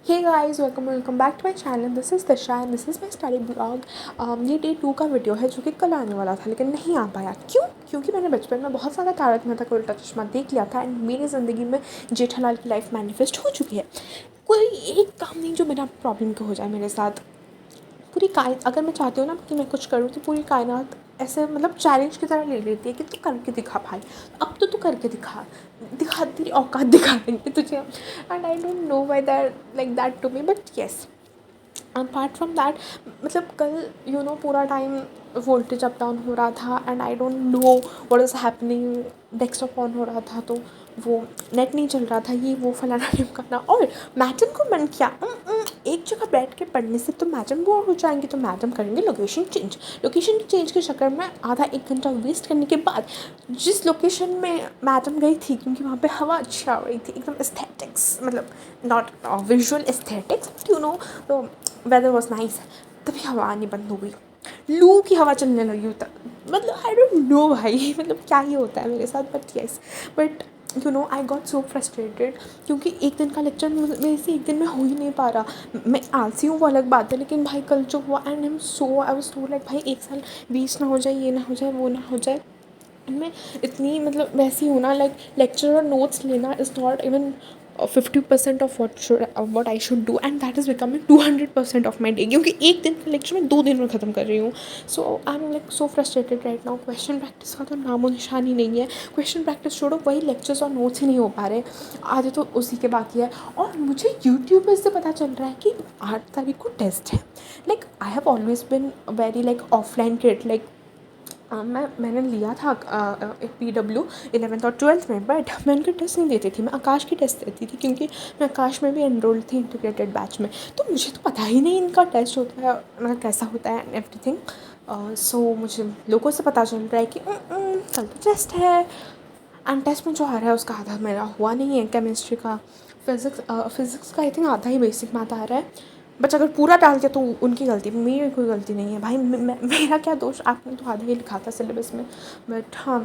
Hey guys, welcome back to my channel. This is Disha and this is my study blog. ये day 2 का video है जो कि कल आने वाला था लेकिन नहीं आ पाया। क्योंकि मैंने बचपन में बहुत सारा तारक मेहता का उल्टा चश्मा देख लिया था एंड मेरी ज़िंदगी में जेठालाल की लाइफ मैनिफेस्ट हो चुकी है। कोई एक काम नहीं जो बिना प्रॉब्लम के हो जाए मेरे साथ। अगर मैं चाहती हूँ ना कि मैं कुछ करूँ तो पूरी कायनात ऐसे मतलब चैलेंज की तरह ले लेती है कि तू करके दिखा भाई। अब तो तू करके दिखा तेरी औकात दिखा देंगे तुझे। And I don't know why that like that to me, but yes apart from that मतलब कल पूरा टाइम वोल्टेज अप डाउन हो रहा था and I don't know what is happening. Desktop on हो रहा था तो वो नेट नहीं चल रहा था, ये वो फलाना ढिमकाना। और मैडम को मन किया एक जगह बैठ के पढ़ने से तो मैडम बोर हो जाएंगे, तो मैडम करेंगे लोकेशन चेंज के चक्कर में आधा एक घंटा वेस्ट करने के बाद जिस लोकेशन में मैडम गई थी, क्योंकि वहाँ पे हवा अच्छी आ रही थी, एकदम एस्थेटिक्स, मतलब नॉट विजुअल एस्थेटिक्स बट तो वेदर वॉज नाइस, तभी हवा आनी बंद हो गई। लू की हवा चलने लगी होता, मतलब आई डोंट नो भाई मतलब क्या ही होता है मेरे साथ। But yes, but I got so frustrated क्योंकि एक दिन का लेक्चर मेरे से एक दिन में हो ही नहीं पा रहा। मैं आलसी हूँ वो अलग बात है, लेकिन भाई कल जो हुआ and I was so like भाई एक साल वेस्ट ना हो जाए, ये ना हो जाए, वो ना हो जाए। मैं इतनी मतलब वैसी हूँ ना, लाइक लेक्चर और नोट्स लेना is not even 50% of what I should do and that is becoming 200% of my day, क्योंकि एक दिन का लेक्चर मैं 2 दिन में ख़त्म कर रही हूँ। So I am like so frustrated right now. Question practice का तो नामो निशान ही नहीं है। क्वेश्चन प्रैक्टिस छोड़ो, वही लेक्चर्स और नोट्स ही नहीं हो पा रहे, आधे तो उसी के बाकी है। और मुझे यूट्यूब पर से पता चल रहा है कि 8 तारीख को टेस्ट है। Like I have always been very like offline kid, like मैंने लिया था PW 11th और 12th में, बट मैं उनके टेस्ट नहीं देती थी, मैं आकाश की टेस्ट देती थी क्योंकि मैं आकाश में भी एनरोल्ड थी इंटीग्रेटेड बैच में। तो मुझे तो पता ही नहीं इनका टेस्ट होता है, मतलब कैसा होता है एंड एवरीथिंग। सो मुझे लोगों से पता चल रहा है कि कल तो टेस्ट है एंड टेस्ट में जो आ रहा है उसका आधा मेरा हुआ नहीं है। केमिस्ट्री का, फिज़िक्स का आई थिंक आधा ही बेसिक मैथ आ रहा है। बट अगर पूरा डाल दिया तो उनकी गलती, मेरी कोई गलती नहीं है भाई। मेरा क्या दोष, आपने तो आधा ही लिखा था सिलेबस में। बट हाँ,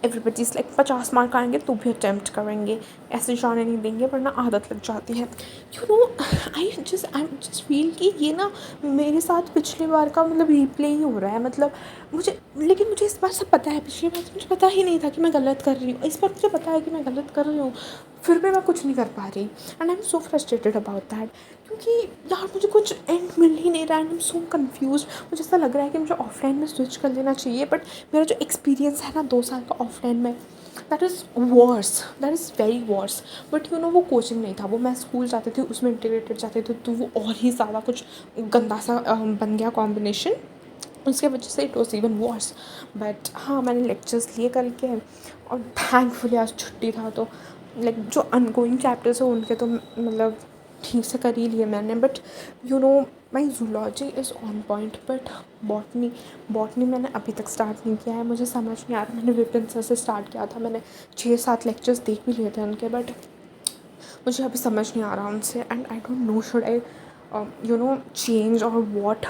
एवरीबडी इज़ लाइक 50 मार्क आएंगे तो भी अटैम्प्ट करेंगे, ऐसे जाने नहीं देंगे वरना आदत लग जाती है। आई जस्ट फील कि ये ना मेरे साथ पिछली बार का मतलब रिप्ले ही हो रहा है। मतलब मुझे इस बार सब पता है, पिछली बार तो मुझे पता ही नहीं था कि मैं गलत कर रही हूँ, इस बार मुझे पता है कि मैं गलत कर रही हूँ, फिर भी मैं कुछ नहीं कर पा रही and I am so frustrated about that. क्योंकि यार मुझे कुछ एंड मिल ही नहीं रहा and I am so confuse. मुझे ऐसा लग रहा है कि मुझे ऑफलाइन में स्विच कर लेना चाहिए, बट मेरा जो एक्सपीरियंस है ना 2 साल का ऑफलाइन में, दैट इज़ वेरी वर्स। बट वो कोचिंग नहीं था, वो मैं स्कूल जाती थी उसमें इंटीग्रेटेड जाते थे, तो वो और ही ज़्यादा कुछ गंदा सा बन गया कॉम्बिनेशन, उसके वजह से it was even worse. But हाँ, मैंने लेक्चर्स लिए कल के और थैंकफुली आज छुट्टी था, तो लाइक जो अनगोइंग चैप्टर्स हैं उनके तो मतलब ठीक से कर ही लिए मैंने। But my zoology is on point, but botany मैंने अभी तक स्टार्ट नहीं किया है। मुझे समझ नहीं आ रहा, मैंने विपिन सर से स्टार्ट किया था, मैंने 6-7 लेक्चर्स देख भी लिए थे उनके, बट मुझे अभी समझ नहीं आ रहा उनसे and I don't know should I change और वॉट,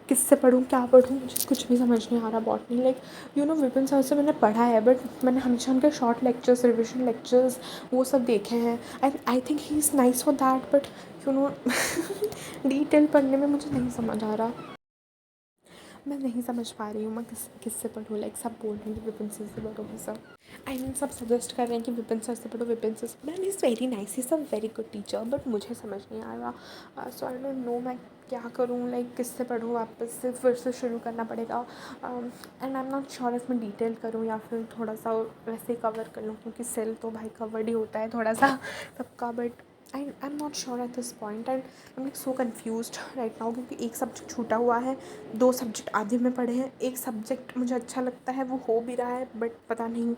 किससे पढ़ूँ क्या पढ़ूँ, मुझे कुछ भी समझ नहीं आ रहा बॉटनी। लाइक विपिन सर से मैंने पढ़ा है, बट मैंने हमेशा उनके शॉर्ट लेक्चर्स, रिविजन लेक्चर्स वो सब देखे हैं and I think he is nice for that. But detail पढ़ने में मुझे नहीं समझ आ रहा, मैं नहीं समझ पा रही हूँ मैं किससे पढ़ूँ। लाइक सब बोल रहे हैं कि विपिन सर से पढ़ो, ये सब आई मीन सब सजेस्ट कर रहे हैं कि विपिन सर से पढ़ो, विपिन सर से पढ़ो, and is very nice, is a very good teacher, but मुझे समझ नहीं आ रहा। सो आई डोंट नो मैं क्या करूँ, लाइक किससे पढ़ूँ, वापस से फिर से शुरू करना पड़ेगा। And I am not sure if मैं डिटेल करूँ या फिर थोड़ा सा वैसे ही कवर कर लूँ, क्योंकि सेल तो भाई कवर्ड ही होता है थोड़ा सा सबका। But I am not sure at this point and I am like so confused right now, क्योंकि एक सब्जेक्ट छूटा हुआ है, 2 सब्जेक्ट आधे में पढ़े हैं, एक सब्जेक्ट मुझे अच्छा लगता है वो हो भी रहा है, बट पता नहीं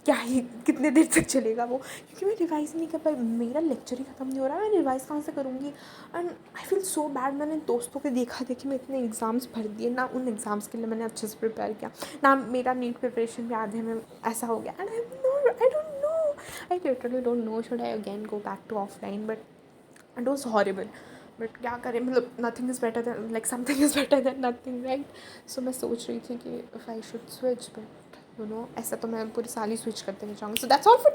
क्या ही कितने देर तक चलेगा वो, क्योंकि मैं रिवाइज़ नहीं कर पाई, मेरा लेक्चर ही ख़त्म नहीं हो रहा है, मैं रिवाइज़ कहाँ से करूँगी। And I feel so bad, मैंने दोस्तों के देखा मैं इतने एग्ज़ाम्स भर दिए ना, उन एग्ज़ाम्स के लिए मैंने अच्छे से प्रिपेयर किया ना, मेरा नीट प्रिपरेशन भी आधे में ऐसा हो गया and I don't know, I literally don't know should I again go back to offline, but it was horrible. But क्या करें, मतलब nothing is better than like something is better than nothing, right. So मैं सोच रही थी कि if I should switch, but ऐसा तो मैं पूरे साल ही स्विच करते नहीं चाहूँगी। So that's all for